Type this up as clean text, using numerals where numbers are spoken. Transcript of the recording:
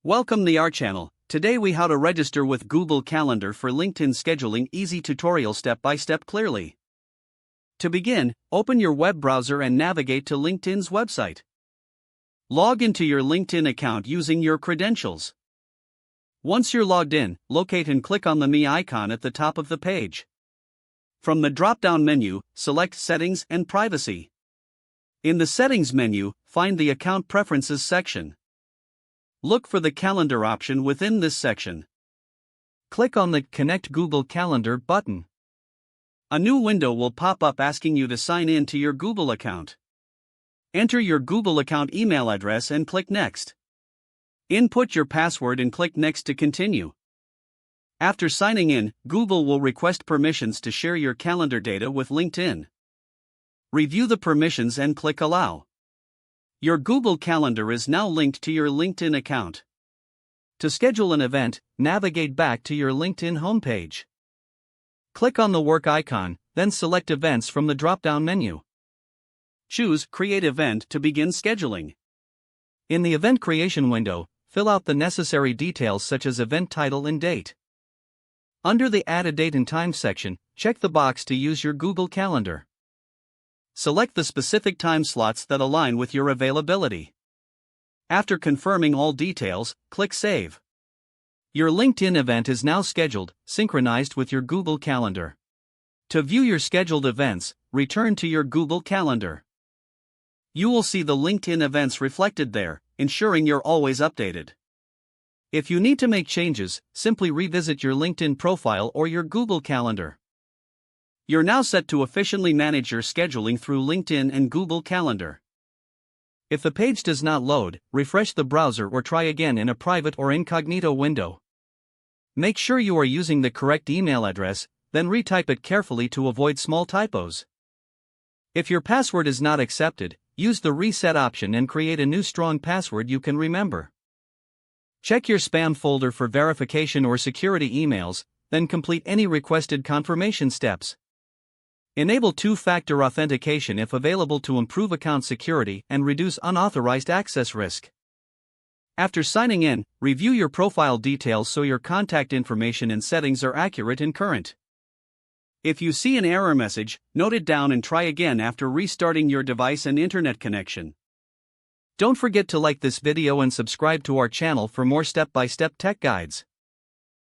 Welcome to our channel. Today we how to register with Google Calendar for LinkedIn scheduling easy tutorial step by step clearly. To begin, open your web browser and navigate to LinkedIn's website. Log into your LinkedIn account using your credentials. Once you're logged in, locate and click on the Me icon at the top of the page. From the drop-down menu, select Settings and Privacy. In the Settings menu, find the Account Preferences section. Look for the Calendar option within this section. Click on the Connect Google Calendar button. A new window will pop up asking you to sign in to your Google account. Enter your Google account email address and click Next. Input your password and click Next to continue. After signing in, Google will request permissions to share your calendar data with LinkedIn. Review the permissions and click Allow. Your Google Calendar is now linked to your LinkedIn account. To schedule an event, navigate back to your LinkedIn homepage. Click on the work icon, then select Events from the drop-down menu. Choose Create Event to begin scheduling. In the event creation window, fill out the necessary details such as event title and date. Under the Add a Date and Time section, check the box to use your Google Calendar. Select the specific time slots that align with your availability. After confirming all details, click Save. Your LinkedIn event is now scheduled, synchronized with your Google Calendar. To view your scheduled events, return to your Google Calendar. You will see the LinkedIn events reflected there, ensuring you're always updated. If you need to make changes, simply revisit your LinkedIn profile or your Google Calendar. You're now set to efficiently manage your scheduling through LinkedIn and Google Calendar. If the page does not load, refresh the browser or try again in a private or incognito window. Make sure you are using the correct email address, then retype it carefully to avoid small typos. If your password is not accepted, use the Reset option and create a new strong password you can remember. Check your spam folder for verification or security emails, then complete any requested confirmation steps. Enable two-factor authentication if available to improve account security and reduce unauthorized access risk. After signing in, review your profile details so your contact information and settings are accurate and current. If you see an error message, note it down and try again after restarting your device and internet connection. Don't forget to like this video and subscribe to our channel for more step-by-step tech guides.